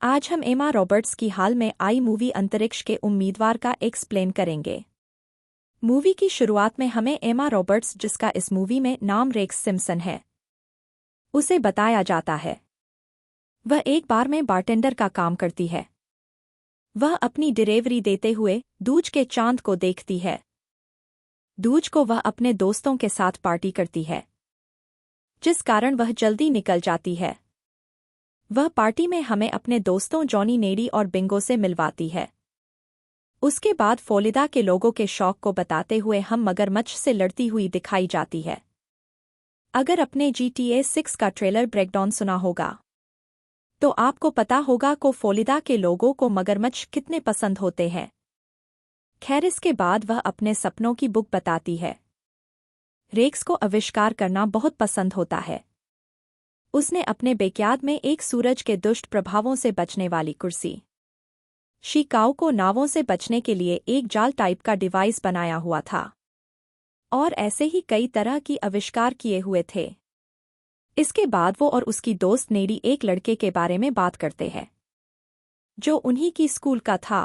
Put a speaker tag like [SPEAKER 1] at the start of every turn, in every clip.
[SPEAKER 1] आज हम एमा रॉबर्ट्स की हाल में आई मूवी अंतरिक्ष के उम्मीदवार का एक्सप्लेन करेंगे। मूवी की शुरुआत में हमें एमा रॉबर्ट्स, जिसका इस मूवी में नाम रेक्स सिम्पसन है, उसे बताया जाता है। वह एक बार में बारटेंडर का काम करती है। वह अपनी डिलीवरी देते हुए दूज के चांद को देखती है। दूज को वह अपने दोस्तों के साथ पार्टी करती है, जिस कारण वह जल्दी निकल जाती है। वह पार्टी में हमें अपने दोस्तों जॉनी, नेडी और बिंगो से मिलवाती है। उसके बाद फोलिदा के लोगों के शौक को बताते हुए हम मगरमच्छ से लड़ती हुई दिखाई जाती है। अगर अपने GTA 6 का ट्रेलर ब्रेकडाउन सुना होगा तो आपको पता होगा को फोलिदा के लोगों को मगरमच्छ कितने पसंद होते हैं। खैर, इसके बाद वह अपने सपनों की बुक बताती है। रेक्स को आविष्कार करना बहुत पसंद होता है। उसने अपने बैकयार्ड में एक सूरज के दुष्ट प्रभावों से बचने वाली कुर्सी शिकाओ को नावों से बचने के लिए एक जाल टाइप का डिवाइस बनाया हुआ था, और ऐसे ही कई तरह की आविष्कार किए हुए थे। इसके बाद वो और उसकी दोस्त नेडी एक लड़के के बारे में बात करते हैं जो उन्हीं की स्कूल का था।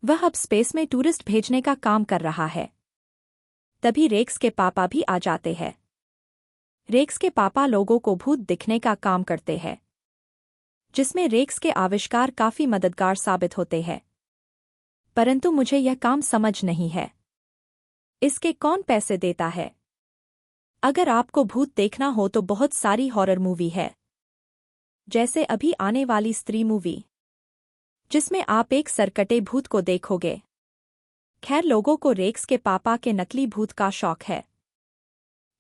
[SPEAKER 1] वह अब स्पेस में टूरिस्ट भेजने का काम कर रहा है। तभी रेक्स के पापा भी आ जाते हैं। रेक्स के पापा लोगों को भूत दिखने का काम करते हैं, जिसमें रेक्स के आविष्कार काफी मददगार साबित होते हैं। परंतु मुझे यह काम समझ नहीं है, इसके कौन पैसे देता है? अगर आपको भूत देखना हो तो बहुत सारी हॉरर मूवी है, जैसे अभी आने वाली स्त्री मूवी, जिसमें आप एक सरकटे भूत को देखोगे। खैर, लोगों को रेक्स के पापा के नकली भूत का शौक है,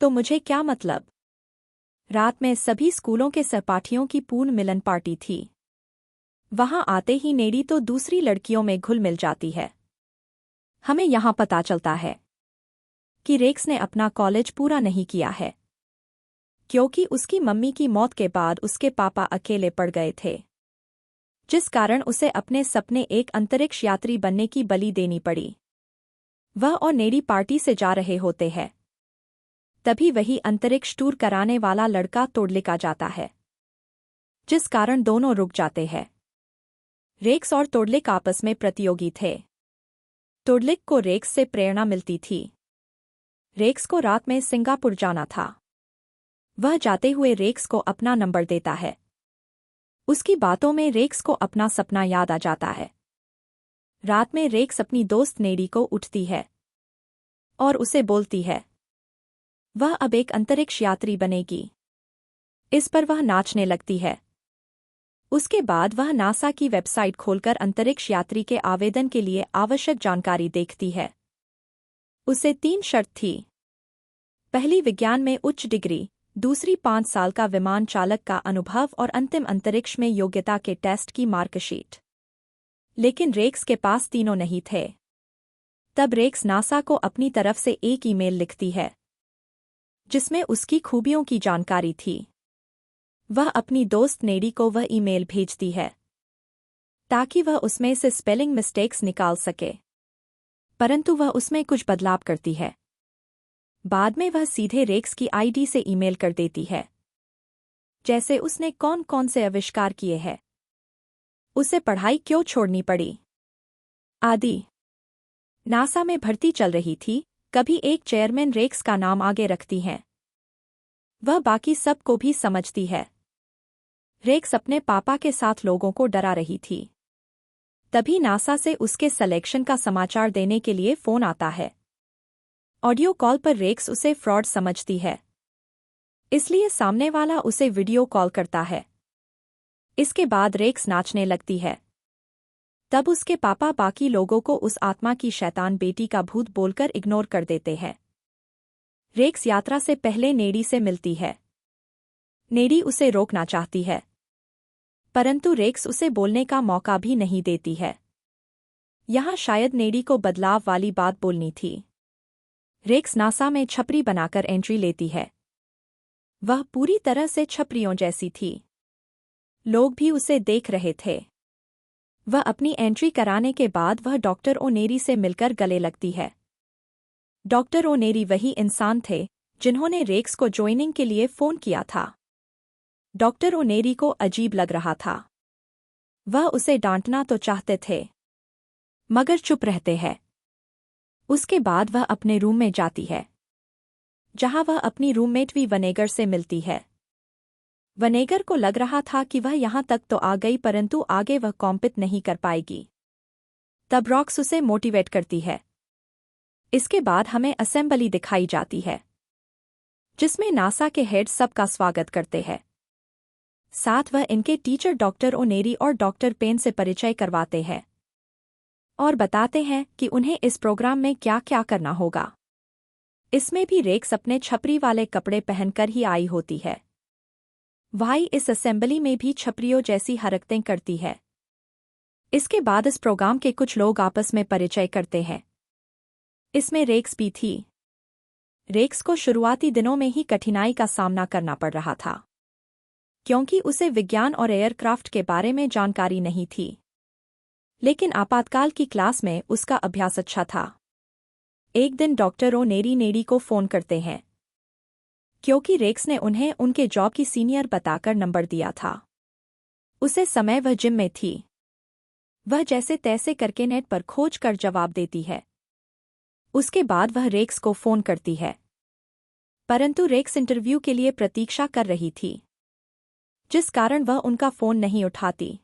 [SPEAKER 1] तो मुझे क्या मतलब। रात में सभी स्कूलों के सहपाठियों की पूर्ण मिलन पार्टी थी। वहां आते ही नेडी तो दूसरी लड़कियों में घुल मिल जाती है। हमें यहां पता चलता है कि रेक्स ने अपना कॉलेज पूरा नहीं किया है, क्योंकि उसकी मम्मी की मौत के बाद उसके पापा अकेले पड़ गए थे, जिस कारण उसे अपने सपने एक अंतरिक्ष यात्री बनने की बलि देनी पड़ी। वह और नेडी पार्टी से जा रहे होते हैं। तभी वही अंतरिक्ष टूर कराने वाला लड़का टोडलिक आ जाता है, जिस कारण दोनों रुक जाते हैं। रेक्स और टोडलिक आपस में प्रतियोगी थे। टोडलिक को रेक्स से प्रेरणा मिलती थी। रेक्स को रात में सिंगापुर जाना था। वह जाते हुए रेक्स को अपना नंबर देता है। उसकी बातों में रेक्स को अपना सपना याद आ जाता है। रात में रेक्स अपनी दोस्त नेडी को उठती है और उसे बोलती है वह अब एक अंतरिक्ष यात्री बनेगी। इस पर वह नाचने लगती है। उसके बाद वह नासा की वेबसाइट खोलकर अंतरिक्ष यात्री के आवेदन के लिए आवश्यक जानकारी देखती है। उसे 3 शर्त थी। पहली, विज्ञान में उच्च डिग्री। दूसरी, 5 साल का विमान चालक का अनुभव। और अंतिम, अंतरिक्ष में योग्यता के टेस्ट की मार्कशीट। लेकिन रेक्स के पास तीनों नहीं थे। तब रेक्स नासा को अपनी तरफ से एक ईमेल लिखती है, जिसमें उसकी खूबियों की जानकारी थी। वह अपनी दोस्त नेडी को वह ईमेल भेजती है ताकि वह उसमें से स्पेलिंग मिस्टेक्स निकाल सके, परंतु वह उसमें कुछ बदलाव करती है। बाद में वह सीधे रेक्स की आईडी से ईमेल कर देती है, जैसे उसने कौन कौन से आविष्कार किए हैं, उसे पढ़ाई क्यों छोड़नी पड़ी, आदि। नासा में भर्ती चल रही थी। कभी एक चेयरमैन रेक्स का नाम आगे रखती हैं। वह बाकी सब को भी समझती है। रेक्स अपने पापा के साथ लोगों को डरा रही थी। तभी नासा से उसके सिलेक्शन का समाचार देने के लिए फोन आता है। ऑडियो कॉल पर रेक्स उसे फ्रॉड समझती है, इसलिए सामने वाला उसे वीडियो कॉल करता है। इसके बाद रेक्स नाचने लगती है। तब उसके पापा बाकी लोगों को उस आत्मा की शैतान बेटी का भूत बोलकर इग्नोर कर देते हैं। रेक्स यात्रा से पहले नेडी से मिलती है। नेडी उसे रोकना चाहती है, परंतु रेक्स उसे बोलने का मौका भी नहीं देती है। यहाँ शायद नेडी को बदलाव वाली बात बोलनी थी। रेक्स नासा में छपरी बनाकर एंट्री लेती है। वह पूरी तरह से छपरियों जैसी थी। लोग भी उसे देख रहे थे। वह अपनी एंट्री कराने के बाद वह डॉक्टर ओनेरी से मिलकर गले लगती है। डॉक्टर ओनेरी वही इंसान थे जिन्होंने रेक्स को ज्वाइनिंग के लिए फोन किया था। डॉक्टर ओनेरी को अजीब लग रहा था। वह उसे डांटना तो चाहते थे मगर चुप रहते हैं। उसके बाद वह अपने रूम में जाती है जहां वह अपनी रूममेट वी वनेगर से मिलती है। वनेगर को लग रहा था कि वह यहां तक तो आ गई परंतु आगे वह कॉम्पिट नहीं कर पाएगी। तब रॉक्स उसे मोटिवेट करती है। इसके बाद हमें असेंबली दिखाई जाती है जिसमें नासा के हेड सबका स्वागत करते हैं। साथ वह इनके टीचर डॉक्टर ओनेरी और डॉक्टर पेन से परिचय करवाते हैं और बताते हैं कि उन्हें इस प्रोग्राम में क्या क्या करना होगा। इसमें भी रेक्स अपने छपरी वाले कपड़े पहनकर ही आई होती है। वाई इस असेंबली में भी छपरियों जैसी हरकतें करती है। इसके बाद इस प्रोग्राम के कुछ लोग आपस में परिचय करते हैं। इसमें रेक्स भी थी। रेक्स को शुरुआती दिनों में ही कठिनाई का सामना करना पड़ रहा था क्योंकि उसे विज्ञान और एयरक्राफ्ट के बारे में जानकारी नहीं थी। लेकिन आपातकाल की क्लास में उसका अभ्यास अच्छा था। एक दिन डॉक्टर ओनेरी नेडी को फोन करते हैं क्योंकि रेक्स ने उन्हें उनके जॉब की सीनियर बताकर नंबर दिया था। उसे समय वह जिम में थी। वह जैसे तैसे करके नेट पर खोज कर जवाब देती है। उसके बाद वह रेक्स को फोन करती है परंतु रेक्स इंटरव्यू के लिए प्रतीक्षा कर रही थी जिस कारण वह उनका फोन नहीं उठाती।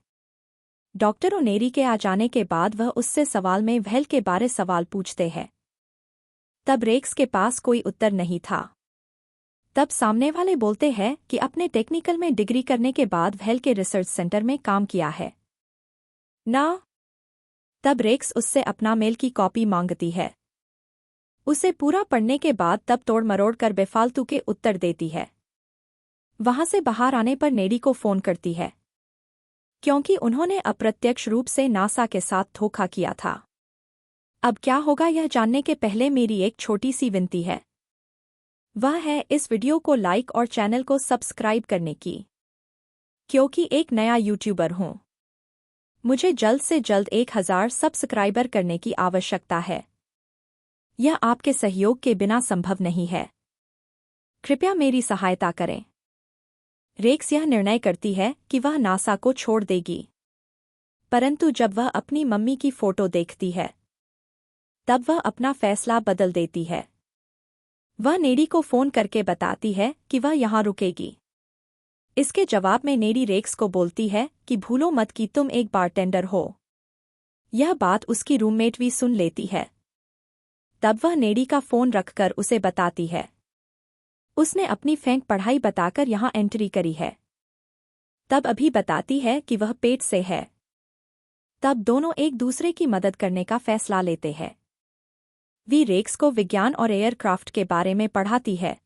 [SPEAKER 1] डॉक्टर ओनेरी के आ जाने के बाद वह उससे सवाल में वहल के बारे सवाल पूछते हैं। तब रेक्स के पास कोई उत्तर नहीं था। तब सामने वाले बोलते हैं कि अपने टेक्निकल में डिग्री करने के बाद वहल के रिसर्च सेंटर में काम किया है ना। तब रेक्स उससे अपना मेल की कॉपी मांगती है। उसे पूरा पढ़ने के बाद तब तोड़ मरोड़ कर बेफालतू के उत्तर देती है। वहां से बाहर आने पर नेडी को फोन करती है क्योंकि उन्होंने अप्रत्यक्ष रूप से नासा के साथ धोखा किया था। अब क्या होगा यह जानने के पहले मेरी एक छोटी सी विनती है। वह है इस वीडियो को लाइक और चैनल को सब्सक्राइब करने की क्योंकि एक नया यूट्यूबर हूं। मुझे जल्द से जल्द 1000 सब्सक्राइबर करने की आवश्यकता है। यह आपके सहयोग के बिना संभव नहीं है। कृपया मेरी सहायता करें। रेक्स यह निर्णय करती है कि वह नासा को छोड़ देगी परंतु जब वह अपनी मम्मी की फोटो देखती है तब वह अपना फैसला बदल देती है। वह नेडी को फोन करके बताती है कि वह यहां रुकेगी। इसके जवाब में नेडी रेक्स को बोलती है कि भूलो मत कि तुम एक बारटेंडर हो। यह बात उसकी रूममेट भी सुन लेती है। तब वह नेडी का फोन रखकर उसे बताती है उसने अपनी फेंक पढ़ाई बताकर यहां एंट्री करी है। तब अभी बताती है कि वह पेट से है। तब दोनों एक दूसरे की मदद करने का फैसला लेते हैं। वी रेक्स को विज्ञान और एयरक्राफ्ट के बारे में पढ़ाती है।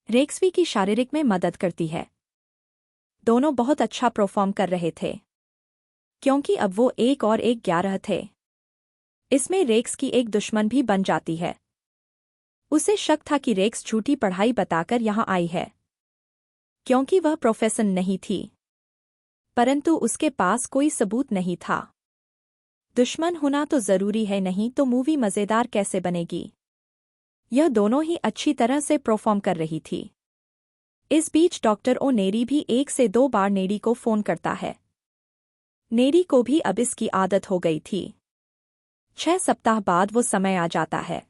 [SPEAKER 1] रेक्स वी की शारीरिक में मदद करती है। दोनों बहुत अच्छा परफॉर्म कर रहे थे क्योंकि अब वो 1 और 1 11 थे। इसमें रेक्स की एक दुश्मन भी बन जाती है। उसे शक था कि रेक्स झूठी पढ़ाई बताकर यहां आई है क्योंकि वह प्रोफेसर नहीं थी परंतु उसके पास कोई सबूत नहीं था। दुश्मन होना तो जरूरी है, नहीं तो मूवी मजेदार कैसे बनेगी। यह दोनों ही अच्छी तरह से परफॉर्म कर रही थी। इस बीच डॉक्टर ओनेरी भी 1 से 2 बार नेडी को फोन करता है। नेडी को भी अब इसकी आदत हो गई थी। 6 सप्ताह बाद वो समय आ जाता है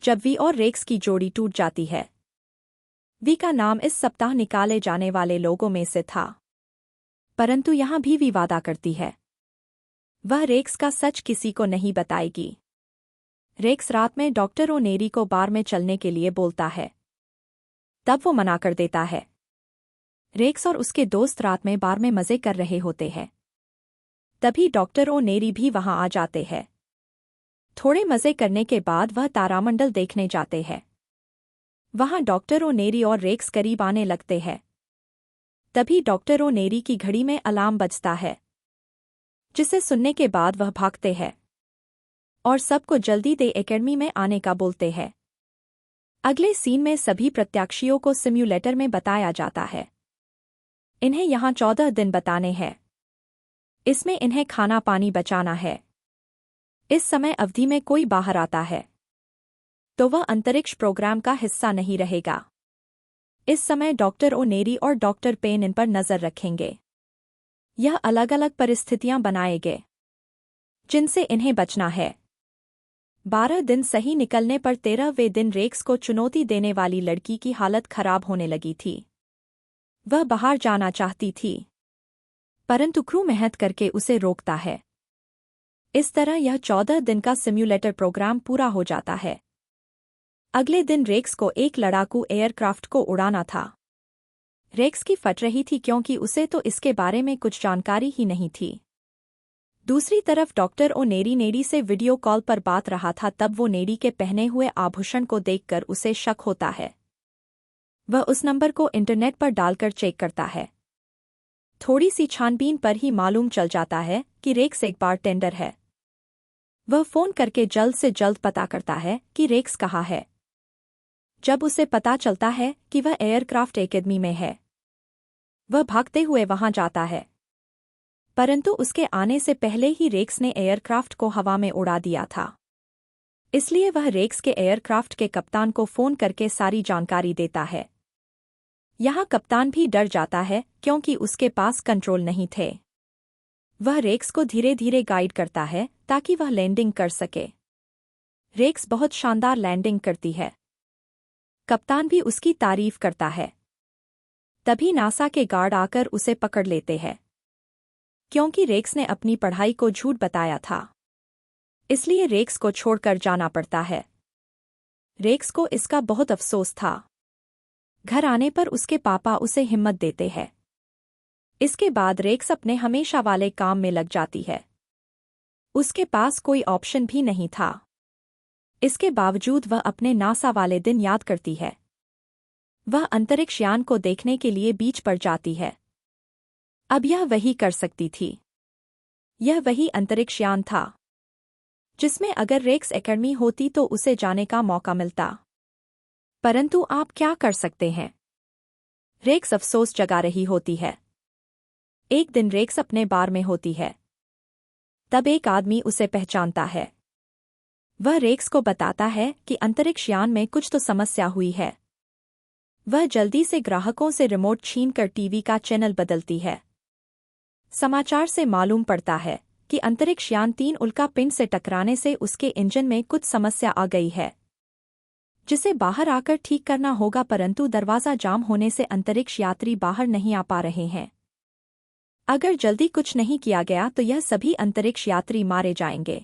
[SPEAKER 1] जब वी और रेक्स की जोड़ी टूट जाती है। वी का नाम इस सप्ताह निकाले जाने वाले लोगों में से था परंतु यहां भी वी वादा करती है वह रेक्स का सच किसी को नहीं बताएगी। रेक्स रात में डॉक्टर ओनेरी को बार में चलने के लिए बोलता है। तब वो मना कर देता है। रेक्स और उसके दोस्त रात में बार में मजे कर रहे होते हैं। तभी डॉक्टर ओनेरी भी वहां आ जाते हैं। थोड़े मजे करने के बाद वह तारामंडल देखने जाते हैं। वहां डॉक्टर ओनेरी और रेक्स करीब आने लगते हैं। तभी डॉक्टर ओनेरी की घड़ी में अलार्म बजता है जिसे सुनने के बाद वह भागते हैं और सबको जल्दी दे एकेडमी में आने का बोलते हैं। अगले सीन में सभी प्रत्याशियों को सिम्युलेटर में बताया जाता है। इन्हें यहां 14 दिन बताने हैं। इसमें इन्हें खाना पानी बचाना है। इस समय अवधि में कोई बाहर आता है तो वह अंतरिक्ष प्रोग्राम का हिस्सा नहीं रहेगा। इस समय डॉक्टर ओनेरी और डॉक्टर पेन इन पर नजर रखेंगे। यह अलग अलग परिस्थितियां बनाए गए जिनसे इन्हें बचना है। 12 दिन सही निकलने पर 13वें दिन रेक्स को चुनौती देने वाली लड़की की हालत खराब होने लगी थी। वह बाहर जाना चाहती थी, परंतु क्रू मेहनत करके उसे रोकता है। इस तरह यह 14 दिन का सिम्युलेटर प्रोग्राम पूरा हो जाता है। अगले दिन रेक्स को एक लड़ाकू एयरक्राफ्ट को उड़ाना था। रेक्स की फट रही थी क्योंकि उसे तो इसके बारे में कुछ जानकारी ही नहीं थी। दूसरी तरफ डॉक्टर नेडी से वीडियो कॉल पर बात रहा था, तब वो नेडी के पहने हुए आभूषण को देखकर उसे शक होता है। वह उस नंबर को इंटरनेट पर डालकर चेक करता है। थोड़ी सी छानबीन पर ही मालूम चल जाता है कि रेक्स एक बारटेंडर है। वह फोन करके जल्द से जल्द पता करता है कि रेक्स कहाँ है। जब उसे पता चलता है कि वह एयरक्राफ्ट एकेडमी में है, वह भागते हुए वहां जाता है, परंतु उसके आने से पहले ही रेक्स ने एयरक्राफ्ट को हवा में उड़ा दिया था। इसलिए वह रेक्स के एयरक्राफ्ट के कप्तान को फोन करके सारी जानकारी देता है। यहाँ कप्तान भी डर जाता है क्योंकि उसके पास कंट्रोल नहीं थे। वह रेक्स को धीरे धीरे गाइड करता है ताकि वह लैंडिंग कर सके। रेक्स बहुत शानदार लैंडिंग करती है। कप्तान भी उसकी तारीफ करता है। तभी नासा के गार्ड आकर उसे पकड़ लेते हैं, क्योंकि रेक्स ने अपनी पढ़ाई को झूठ बताया था। इसलिए रेक्स को छोड़कर जाना पड़ता है। रेक्स को इसका बहुत अफसोस था। घर आने पर उसके पापा उसे हिम्मत देते हैं। इसके बाद रेक्स अपने हमेशा वाले काम में लग जाती है। उसके पास कोई ऑप्शन भी नहीं था। इसके बावजूद वह अपने नासा वाले दिन याद करती है। वह अंतरिक्ष यान को देखने के लिए बीच पर जाती है। अब यह वही कर सकती थी। यह वही अंतरिक्ष यान था जिसमें अगर रेक्स एकेडमी होती तो उसे जाने का मौका मिलता। परंतु आप क्या कर सकते हैं? रेक्स अफसोस जगा रही होती है। एक दिन रेक्स अपने बार में होती है, तब एक आदमी उसे पहचानता है। वह रेक्स को बताता है कि अंतरिक्ष यान में कुछ तो समस्या हुई है। वह जल्दी से ग्राहकों से रिमोट छीनकर टीवी का चैनल बदलती है। समाचार से मालूम पड़ता है कि अंतरिक्ष यान 3 उल्का पिंड से टकराने से उसके इंजन में कुछ समस्या आ गई है, जिसे बाहर आकर ठीक करना होगा, परंतु दरवाजा जाम होने से अंतरिक्ष यात्री बाहर नहीं आ पा रहे हैं। अगर जल्दी कुछ नहीं किया गया तो यह सभी अंतरिक्ष यात्री मारे जाएंगे।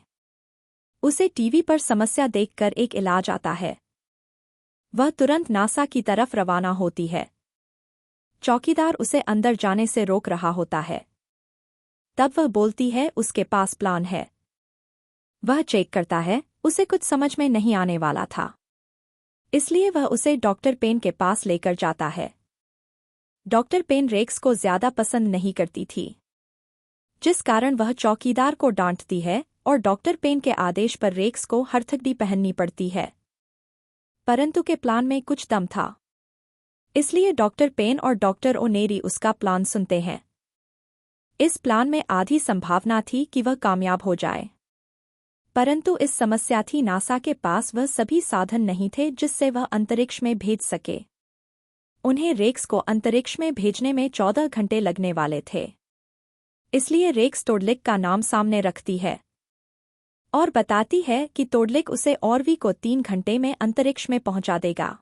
[SPEAKER 1] उसे टीवी पर समस्या देखकर एक इलाज आता है। वह तुरंत नासा की तरफ रवाना होती है। चौकीदार उसे अंदर जाने से रोक रहा होता है। तब वह बोलती है उसके पास प्लान है। वह चेक करता है, उसे कुछ समझ में नहीं आने वाला था। इसलिए वह उसे डॉक्टर पेन के पास लेकर जाता है। डॉक्टर पेन रेक्स को ज्यादा पसंद नहीं करती थी, जिस कारण वह चौकीदार को डांटती है और डॉक्टर पेन के आदेश पर रेक्स को हथकड़ी पहननी पड़ती है। परंतु के प्लान में कुछ दम था, इसलिए डॉक्टर पेन और डॉक्टर नेडी उसका प्लान सुनते हैं। इस प्लान में आधी संभावना थी कि वह कामयाब हो जाए, परंतु इस समस्या थी नासा के पास वह सभी साधन नहीं थे जिससे वह अंतरिक्ष में भेज सके। उन्हें रेक्स को अंतरिक्ष में भेजने में 14 घंटे लगने वाले थे। इसलिए रेक्स टोडलिक का नाम सामने रखती है और बताती है कि टोडलिक उसे ऑर्वी को 3 घंटे में अंतरिक्ष में पहुंचा देगा।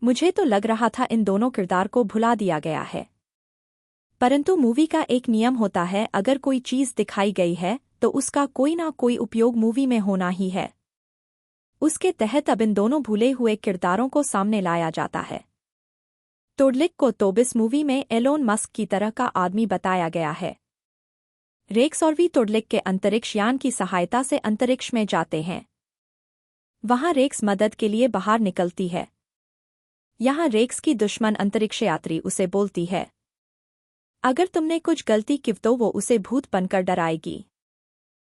[SPEAKER 1] मुझे तो लग रहा था इन दोनों किरदार को भुला दिया गया है, परंतु मूवी का एक नियम होता है, अगर कोई चीज दिखाई गई है तो उसका कोई ना कोई उपयोग मूवी में होना ही है। उसके तहत अब इन दोनों भूले हुए किरदारों को सामने लाया जाता है। टोडलिक को तोबिस मूवी में एलोन मस्क की तरह का आदमी बताया गया है। रेक्स और वी टोडलिक के अंतरिक्ष यान की सहायता से अंतरिक्ष में जाते हैं। वहां रेक्स मदद के लिए बाहर निकलती है। यहां रेक्स की दुश्मन अंतरिक्ष यात्री उसे बोलती है, अगर तुमने कुछ गलती की तो वो उसे भूत बनकर डराएगी।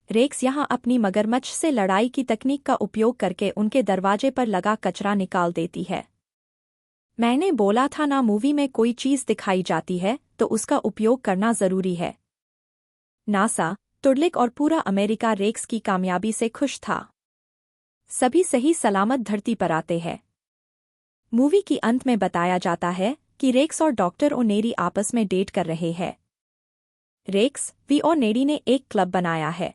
[SPEAKER 1] रेक्स यहां अपनी मगरमच्छ से लड़ाई की तकनीक का उपयोग करके उनके दरवाजे पर लगा कचरा निकाल देती है। मैंने बोला था ना, मूवी में कोई चीज दिखाई जाती है तो उसका उपयोग करना जरूरी है। नासा, टोडलिक और पूरा अमेरिका रेक्स की कामयाबी से खुश था। सभी सही सलामत धरती पर आते हैं। मूवी की अंत में बताया जाता है कि रेक्स और डॉक्टर नेडी आपस में डेट कर रहे हैं। रेक्स, वी और नेडी ने एक क्लब बनाया है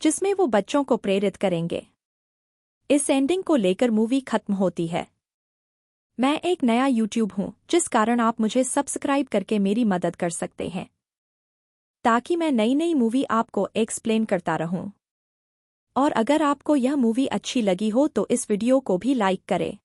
[SPEAKER 1] जिसमें वो बच्चों को प्रेरित करेंगे। इस एंडिंग को लेकर मूवी खत्म होती है। मैं एक नया यूट्यूब हूँ, जिस कारण आप मुझे सब्सक्राइब करके मेरी मदद कर सकते हैं ताकि मैं नई नई मूवी आपको एक्सप्लेन करता रहूं। और अगर आपको यह मूवी अच्छी लगी हो तो इस वीडियो को भी लाइक करें।